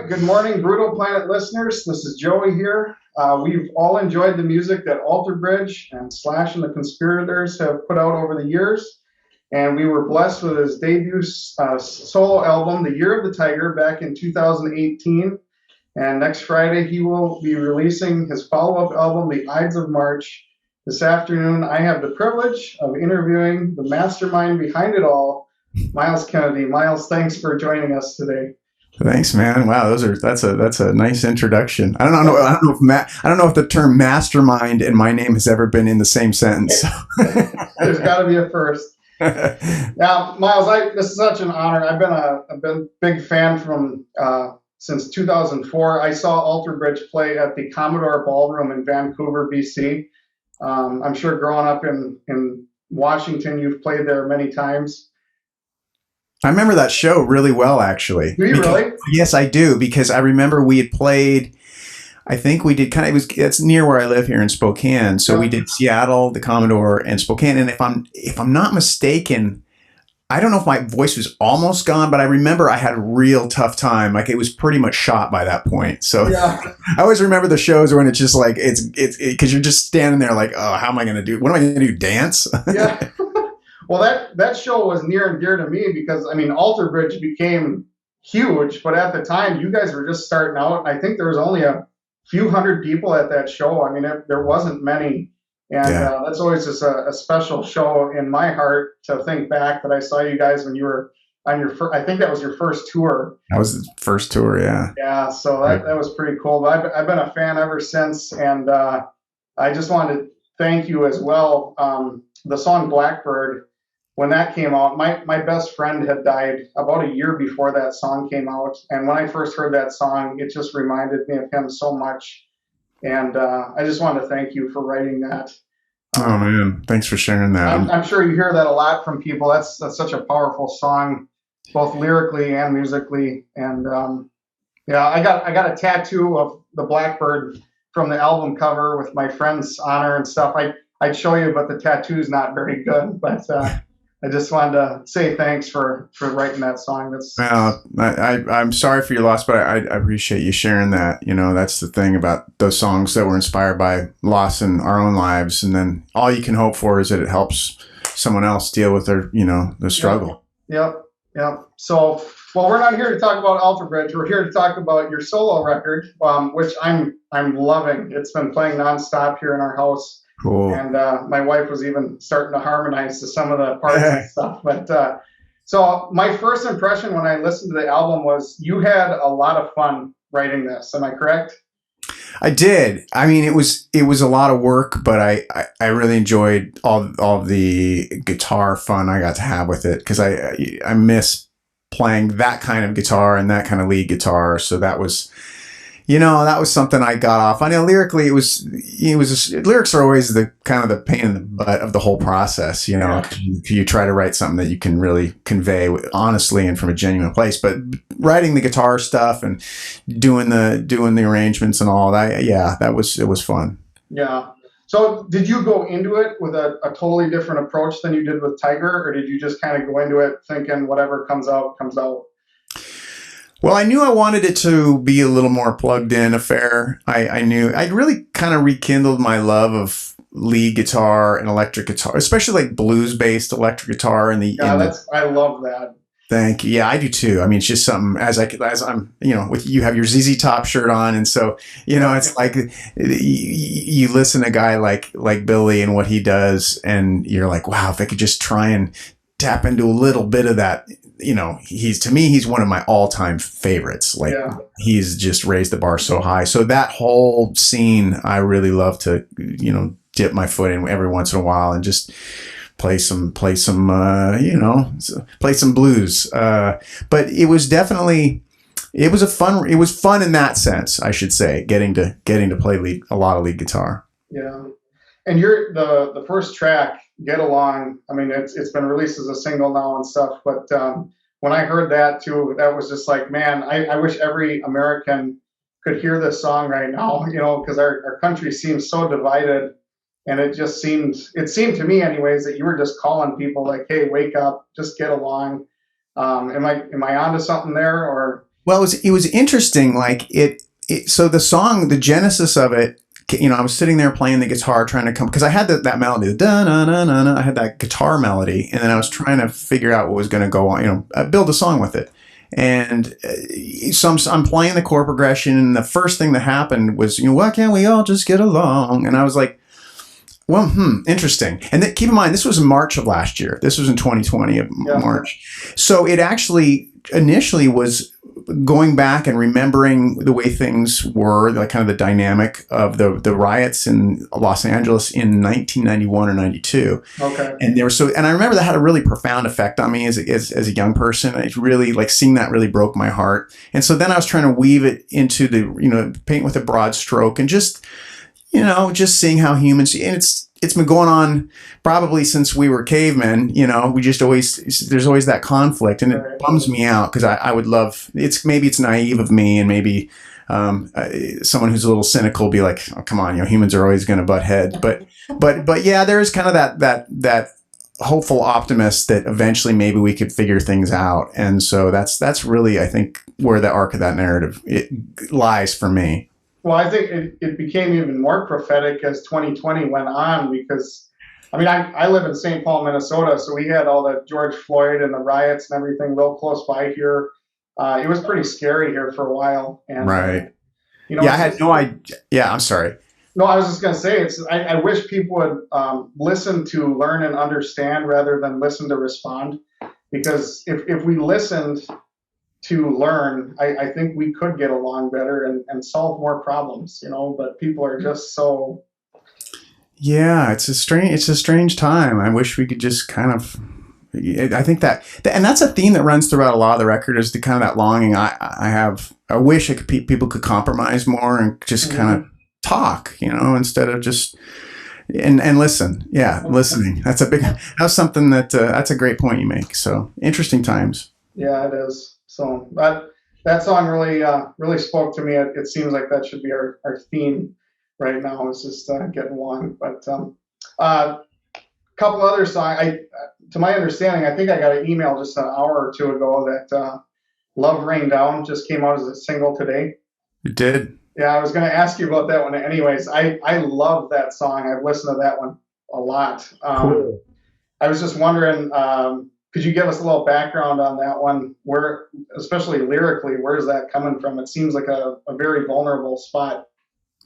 right, good morning, Brutal Planet listeners. This is Joey here. We've all enjoyed the music that Alter Bridge and Slash and the Conspirators have put out over the years, and we were blessed with his debut solo album, The Year of the Tiger, back in 2018. And next Friday, he will be releasing his follow-up album, The Ides of March. This afternoon, I have the privilege of interviewing the mastermind behind it all, Myles Kennedy. Myles, thanks for joining us today. Thanks, man. Wow, that's a nice introduction. I don't know if the term mastermind and my name has ever been in the same sentence. There's got to be a first. Now, Myles, this is such an honor. I've been a big fan from since 2004. I saw Alter Bridge play at the Commodore Ballroom in Vancouver, BC. I'm sure growing up in Washington, you've played there many times. I remember that show really well, actually. Do you really? Yes, I do, because I remember we had played, I think we did it's near where I live here in Spokane. So we did Seattle, the Commodore, and Spokane. And if I'm not mistaken, I don't know if my voice was almost gone, but I remember I had a real tough time. Like, it was pretty much shot by that point. So yeah. I always remember the shows when it's just like, it's because you're just standing there like, oh, how am I going to do? What am I going to do? Dance? Yeah. Well, that show was near and dear to me because, I mean, Alter Bridge became huge, but at the time, you guys were just starting out. And I think there was only a few hundred people at that show. I mean, there wasn't many. And that's always just a special show in my heart to think back that I saw you guys when you were on your first, I think that was your first tour. That was the first tour, yeah. Yeah, so that was pretty cool. But I've been a fan ever since. And I just wanted to thank you as well. The song Blackbird, when that came out, my best friend had died about a year before that song came out. And when I first heard that song, it just reminded me of him so much. And I just wanted to thank you for writing that. Oh, man. Thanks for sharing that. I'm sure you hear that a lot from people. That's such a powerful song, both lyrically and musically. And I got a tattoo of the Blackbird from the album cover with my friend's honor and stuff. I'd show you, but the tattoo's not very good. But I just wanted to say thanks for writing that song. Well, I'm sorry for your loss, but I appreciate you sharing that. You know, that's the thing about those songs that were inspired by loss in our own lives. And then all you can hope for is that it helps someone else deal with their struggle. Yep. So, well, we're not here to talk about Alter Bridge. We're here to talk about your solo record, which I'm loving. It's been playing nonstop here in our house. Cool. And my wife was even starting to harmonize to some of the parts and stuff. But so my first impression when I listened to the album was you had a lot of fun writing this. Am I correct? I did. I mean, it was a lot of work, but I really enjoyed all the guitar fun I got to have with it, because I miss playing that kind of guitar and that kind of lead guitar. So that was something I got off. I know lyrically, lyrics are always the kind of the pain in the butt of the whole process. You try to write something that you can really convey honestly and from a genuine place. But writing the guitar stuff and doing the arrangements and all that, it was fun. Yeah. So did you go into it with a totally different approach than you did with Tiger, or did you just kind of go into it thinking whatever comes out, comes out? Well, I knew I wanted it to be a little more plugged in affair. I knew I'd really kind of rekindled my love of lead guitar and electric guitar, especially like blues-based electric guitar. I love that. Thank you. Yeah, I do too. I mean, it's just something as I'm, with you have your ZZ Top shirt on, and so it's like you listen to a guy like Billy and what he does, and you're like, wow, if I could just try and tap into a little bit of that. He's one of my all-time favorites. He's just raised the bar so high. So that whole scene, I really love to, dip my foot in every once in a while and just play some blues. But it was definitely, it was fun in that sense, I should say, getting to play a lot of lead guitar. Yeah. And you're the first track, Get Along. I mean, it's been released as a single now and stuff, but when I heard that too, that was just like, man, I wish every American could hear this song right now, because our country seems so divided, and it seemed to me anyways that you were just calling people like, hey, wake up, just get along. Am I onto something there, or Well, it was interesting. Like so the song, the genesis of it, I was sitting there playing the guitar, trying to come because I had that melody, the da na na na na. I had that guitar melody, and then I was trying to figure out what was going to go on, build a song with it. And so I'm playing the chord progression, and the first thing that happened was, why can't we all just get along? And I was like, well, interesting. And keep in mind, this was in March of last year. This was in 2020 of March. So it actually initially was going back and remembering the way things were, like kind of the dynamic of the riots in Los Angeles in 1991 or 92. Okay. And and I remember that had a really profound effect on me as a young person. It really, like, seeing that really broke my heart. And so then I was trying to weave it into paint with a broad stroke and just seeing how humans, and it's been going on probably since we were cavemen. We just there's always that conflict, and it bums me out because I would love, maybe it's naive of me, and maybe someone who's a little cynical will be like, oh, come on, humans are always going to butt heads. But yeah, there is kind of that hopeful optimist that eventually maybe we could figure things out. And so that's really, I think, where the arc of that narrative lies for me. Well, I think it became even more prophetic as 2020 went on because, I live in St. Paul, Minnesota, so we had all the George Floyd and the riots and everything real close by here. It was pretty scary here for a while. And, right. I had no idea. Yeah, I'm sorry. No, I was just going to say, I wish people would listen to learn and understand rather than listen to respond. Because if we listened to learn, I think we could get along better and solve more problems, but people are just so. Yeah, it's a strange time. I wish we could just kind of, I think and that's a theme that runs throughout a lot of the record, is the kind of that longing I have. I wish people could compromise more and just kind of talk, instead of just, and listen. Yeah. Listening. That's something that's a great point you make. So interesting times. Yeah, it is. So that song really spoke to me. It seems like that should be our theme right now. It's just getting along. But a couple other songs. To my understanding, I think I got an email just an hour or two ago that "Love Rain Down" just came out as a single today. It did. Yeah, I was going to ask you about that one. Anyways, I love that song. I've listened to that one a lot. Cool. I was just wondering. Could you give us a little background on that one? Where, especially lyrically, where is that coming from? It seems like a very vulnerable spot.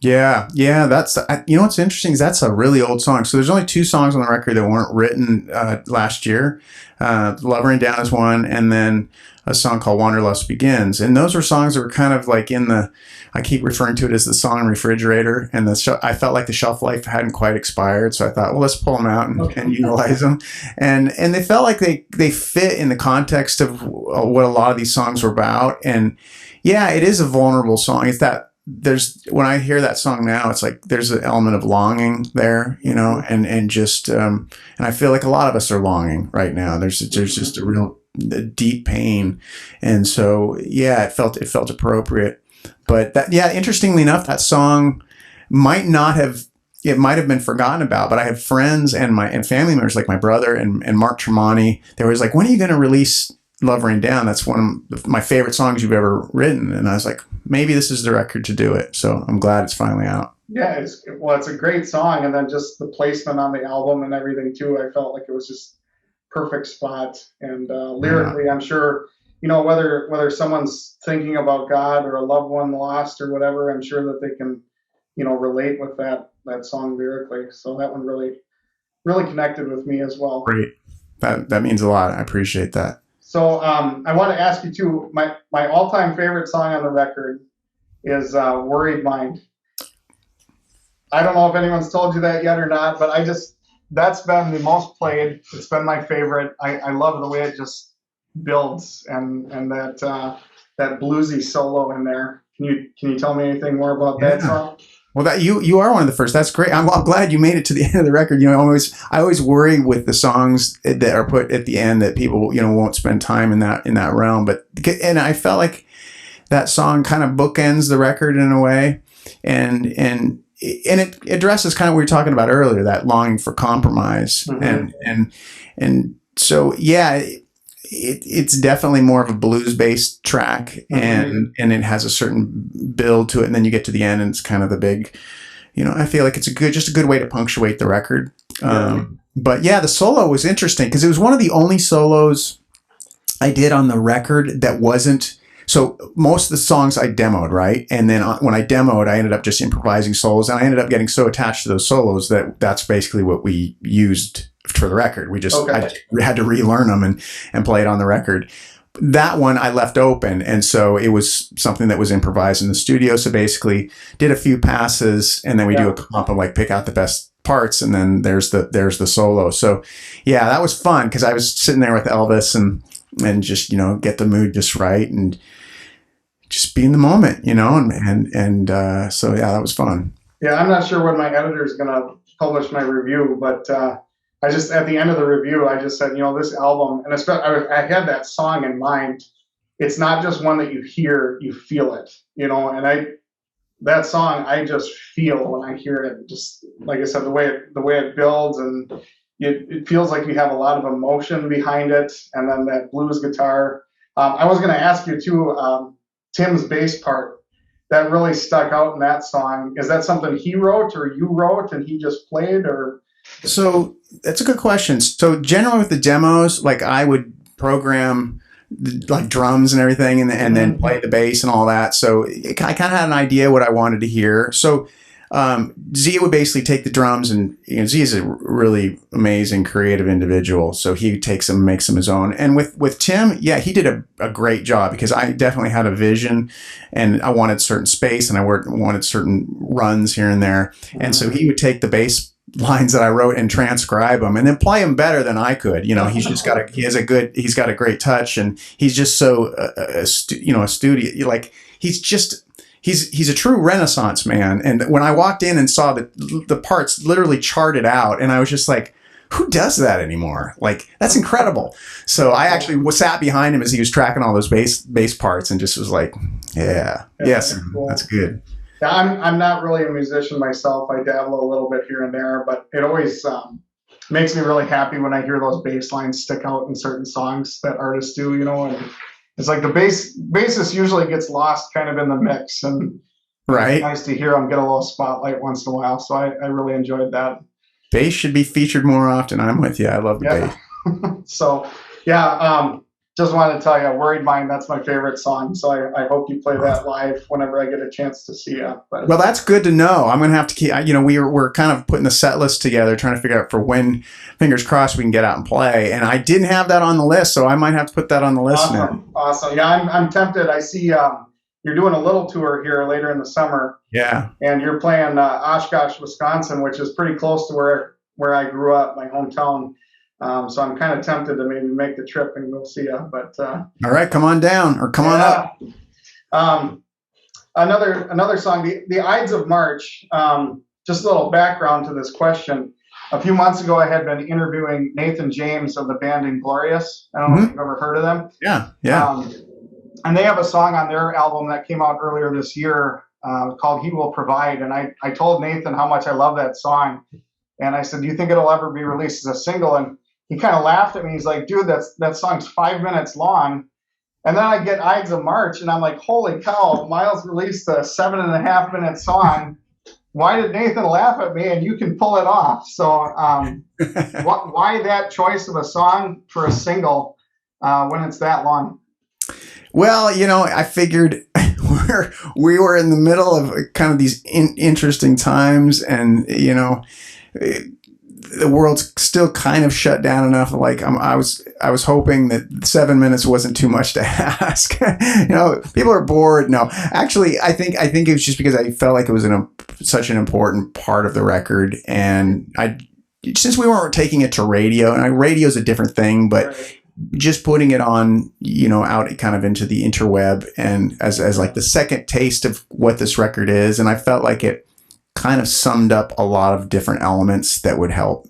Yeah. That's what's interesting is that's a really old song. So there's only 2 songs on the record that weren't written last year. "Love Rain Down" is one, and then a song called "Wanderlust Begins." And those were songs that were kind of like I keep referring to it as the song refrigerator. And I felt like the shelf life hadn't quite expired. So I thought, well, let's pull them out and utilize them. And they felt like they fit in the context of what a lot of these songs were about. And yeah, it is a vulnerable song. It's that when I hear that song now, it's like there's an element of longing there, and just, and I feel like a lot of us are longing right now. There's just a real deep pain. And so, yeah, it felt appropriate. But interestingly enough, that song might have been forgotten about, but I had friends and family members like my brother and Mark Tremonti. They were like, when are you going to release "Love Rain Down"? That's one of my favorite songs you've ever written. And I was like, maybe this is the record to do it. So I'm glad it's finally out. Yeah, it's a great song. And then just the placement on the album and everything too, I felt like it was just perfect spot. And lyrically, I'm sure, whether someone's thinking about God or a loved one lost or whatever, I'm sure that they can, relate with that song lyrically. So that one really, really connected with me as well. Great. That means a lot. I appreciate that. So I want to ask you too, my all-time favorite song on the record is "Worried Mind." I don't know if anyone's told you that yet or not, but that's been the most played. It's been my favorite. I love the way it just builds and that bluesy solo in there. Can you tell me anything more about that song? Well, that you are one of the first. That's great. I'm glad you made it to the end of the record. I always worry with the songs that are put at the end that people won't spend time in that realm. And I felt like that song kind of bookends the record in a way, and it addresses kind of what we were talking about earlier, that longing for compromise, and so yeah. it's definitely more of a blues based track, and it has a certain build to it, and then you get to the end and it's kind of the big, I feel like it's just a good way to punctuate the record. But yeah, the solo was interesting because it was one of the only solos I did on the record that wasn't. So most of the songs I demoed, right? And then when I demoed, I ended up just improvising solos, and I ended up getting so attached to those solos that that's basically what we used for the record. I just had to relearn them and play it on the record. That one I left open, and so it was something that was improvised in the studio. So basically, did a few passes, and then we do a comp and like pick out the best parts, and then there's the solo. So yeah, that was fun because I was sitting there with Elvis and just get the mood just right and just be in the moment, and so yeah, that was fun. Yeah, I'm not sure when my editor is going to publish my review, but I just, at the end of the review, I just said, this album, and especially, I had that song in mind. It's not just one that you hear, you feel it, and that song, I just feel when I hear it. Just like I said, the way it builds, and it feels like you have a lot of emotion behind it, and then that blues guitar. I was going to ask you too, Tim's bass part that really stuck out in that song. Is that something he wrote or you wrote and he just played, or? So that's a good question. So generally with the demos, like I would program like drums and everything, and then play the bass and all that. So I kind of had an idea what I wanted to hear. So Z would basically take the drums, and Z is a really amazing creative individual. So he takes them, makes them his own. And with Tim, yeah, he did a great job because I definitely had a vision, and I wanted certain space, and I wanted certain runs here and there. And so he would take the bass lines that I wrote and transcribe them, and then play them better than I could. He's got a great touch, and he's just so a studio, like he's a true Renaissance man. And when I walked in and saw the parts literally charted out, and I was just like, who does that anymore? Like, that's incredible. So I actually sat behind him as he was tracking all those bass parts, and just was like, yes, cool. That's good. Yeah, I'm not really a musician myself. I dabble a little bit here and there, but it always makes me really happy when I hear those bass lines stick out in certain songs that artists do, and it's like the bassist usually gets lost kind of in the mix, and right. It's nice to hear them get a little spotlight once in a while. So I really enjoyed that. Bass should be featured more often. I'm with you. I love the bass. So yeah, just wanted to tell you, Worried Mind, that's my favorite song. So I hope you play that live whenever I get a chance to see you. But, well, that's good to know. I'm going to have to keep, we're kind of putting the set list together, trying to figure out for when, fingers crossed, we can get out and play. And I didn't have that on the list, so I might have to put that on the list now. Awesome. Yeah, I'm tempted. I see you're doing a little tour here later in the summer. Yeah. And you're playing Oshkosh, Wisconsin, which is pretty close to where I grew up, my hometown. So I'm kind of tempted to maybe make the trip and go see you. But all right, come on down or come on up. Another song, the Ides of March. Just a little background to this question. A few months ago, I had been interviewing Nathan James of the band Inglorious. I don't know if you've ever heard of them. Yeah. And they have a song on their album that came out earlier this year called "He Will Provide." And I told Nathan how much I love that song. And I said, do you think it'll ever be released as a single? And he kind of laughed at me. He's like, dude, that song's 5 minutes long. And then I get Ides of March, and I'm like, holy cow, Myles released a 7.5 minute song. Why did Nathan laugh at me? And you can pull it off. So why that choice of a song for a single when it's that long? Well, I figured we were in the middle of kind of these interesting times, and, the world's still kind of shut down enough. Like I was hoping that 7 minutes wasn't too much to ask. People are bored. No, actually, I think it was just because I felt like it was such an important part of the record, and since we weren't taking it to radio, and radio's a different thing, but just putting it on, out kind of into the interweb, and as like the second taste of what this record is, and I felt like it kind of summed up a lot of different elements that would help,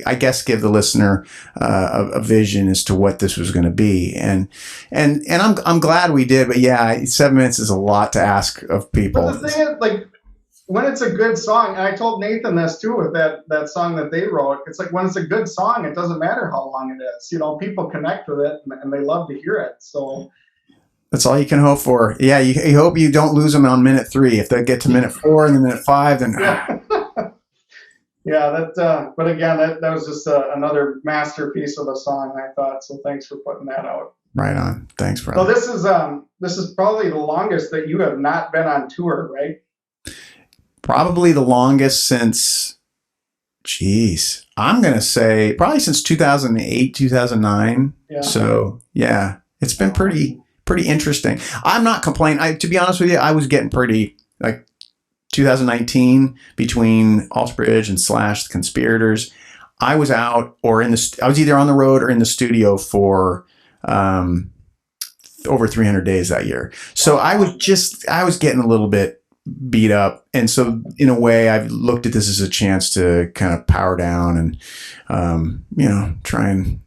I guess, give the listener a vision as to what this was going to be. And I'm glad we did, but yeah, 7 minutes is a lot to ask of people. But the thing is, like, when it's a good song, and I told Nathan this too with that song that they wrote. It's like when it's a good song, it doesn't matter how long it is. You know, people connect with it and they love to hear it. So That's all you can hope for. Yeah, you hope you don't lose them on minute 3. If they get to minute 4 and then minute 5, then yeah, yeah. That. But again, that was just another masterpiece of a song, I thought. So thanks for putting that out. right on. Thanks, So brother. this is probably the longest that you have not been on tour, right? Probably the longest since, geez, I'm gonna say probably since 2008, 2009. Yeah. So yeah, it's been pretty interesting. I'm not complaining. To be honest with you, I was getting pretty like 2019 between Alter Bridge and Slash the Conspirators. I was out or in the. I was either on the road or in the studio for over 300 days that year. So I was getting a little bit beat up, and so in a way, I've looked at this as a chance to kind of power down and try and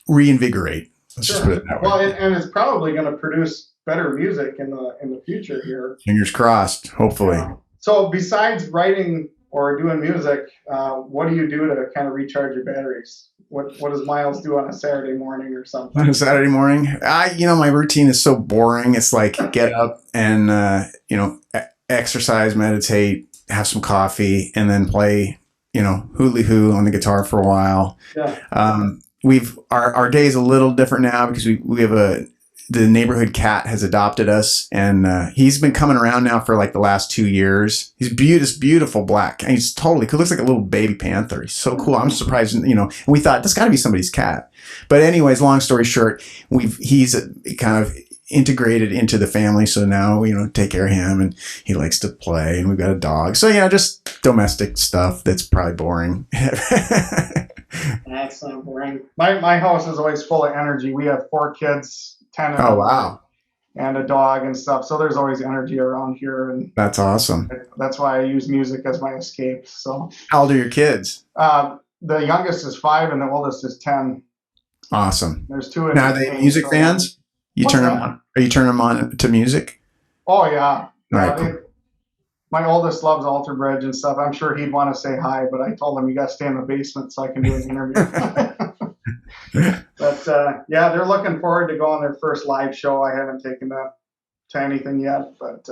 reinvigorate. Let's just put it that way. Well, and it's probably going to produce better music in the future here. Fingers crossed. Hopefully. So besides writing or doing music, what do you do to kind of recharge your batteries? What does Myles do on a Saturday morning or something? On a Saturday morning, my routine is so boring. It's like get up and exercise, meditate, have some coffee, and then play hooly hoo on the guitar for a while. Yeah. Our day is a little different now because we have the neighborhood cat has adopted us, and he's been coming around now for like the last 2 years. He's beautiful black, and he's totally cool. Looks like a little baby panther. He's so cool. I'm surprised, and we thought this got to be somebody's cat. But anyways, long story short, he's kind of integrated into the family, so now we take care of him, and he likes to play, and we've got a dog. So just domestic stuff that's probably boring. That's not boring. My house is always full of energy. We have 4 kids. 10 Oh wow! And a dog and stuff. So there's always energy around here, and that's awesome. That's why I use music as my escape. So how old are your kids? The youngest is 5, and the oldest is 10. Awesome. There's 2. Now, are they music fans? You turn them on? Are you turning them on to music? Oh yeah. Right. Cool. My oldest loves Alter Bridge and stuff. I'm sure he'd want to say hi, but I told him you got to stay in the basement so I can do an interview. But they're looking forward to going on their first live show. I haven't taken them to anything yet, but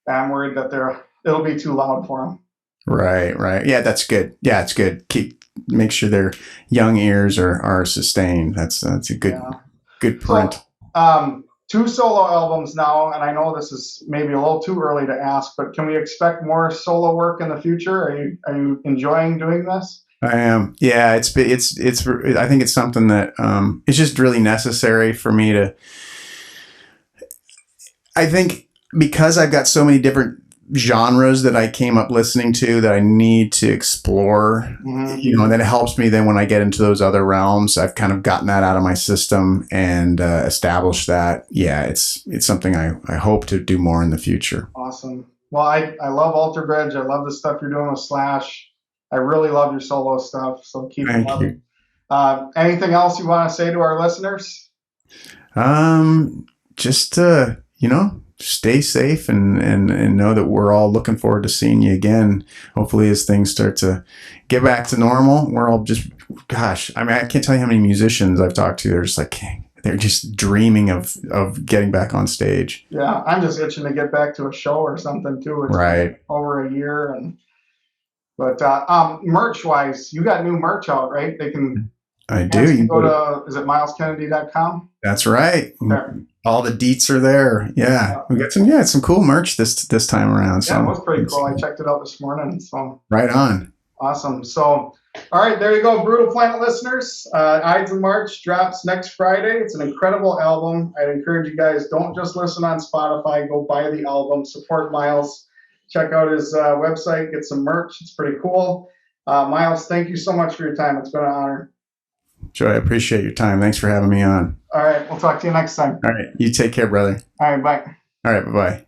I'm worried that it'll be too loud for them. Right. Yeah, that's good. Yeah, it's good. Make sure their young ears are sustained. That's a good print. So, 2 solo albums now, and I know this is maybe a little too early to ask, but can we expect more solo work in the future? Are you enjoying doing this? I am. Yeah, it's. I think it's something that it's just really necessary for me to. I think because I've got so many different genres that I came up listening to that I need to explore, and then it helps me then when I get into those other realms. I've kind of gotten that out of my system and established that. Yeah, it's something I hope to do more in the future. Awesome. Well, I love Alter Bridge. I love the stuff you're doing with Slash. I really love your solo stuff, so keep it up. Anything else you want to say to our listeners? Just stay safe and know that we're all looking forward to seeing you again. Hopefully, as things start to get back to normal, we're all just, gosh, I mean, I can't tell you how many musicians I've talked to. They're just dreaming of getting back on stage. Yeah, I'm just itching to get back to a show or something too. It's been over a year, but merch wise, you got new merch out, right? I do. You go to, is it mileskennedy.com? That's right. There. All the deets are there. Yeah. We got some cool merch this time around. Yeah, it was pretty cool. I checked it out this morning. So right on. Awesome. So, all right, there you go, Brutal Planet listeners. Ides of March drops next Friday. It's an incredible album. I'd encourage you guys, don't just listen on Spotify. Go buy the album. Support Myles. Check out his website. Get some merch. It's pretty cool. Myles, thank you so much for your time. It's been an honor. Joey, I appreciate your time. Thanks for having me on. All right. We'll talk to you next time. All right. You take care, brother. All right. Bye. All right. Bye-bye.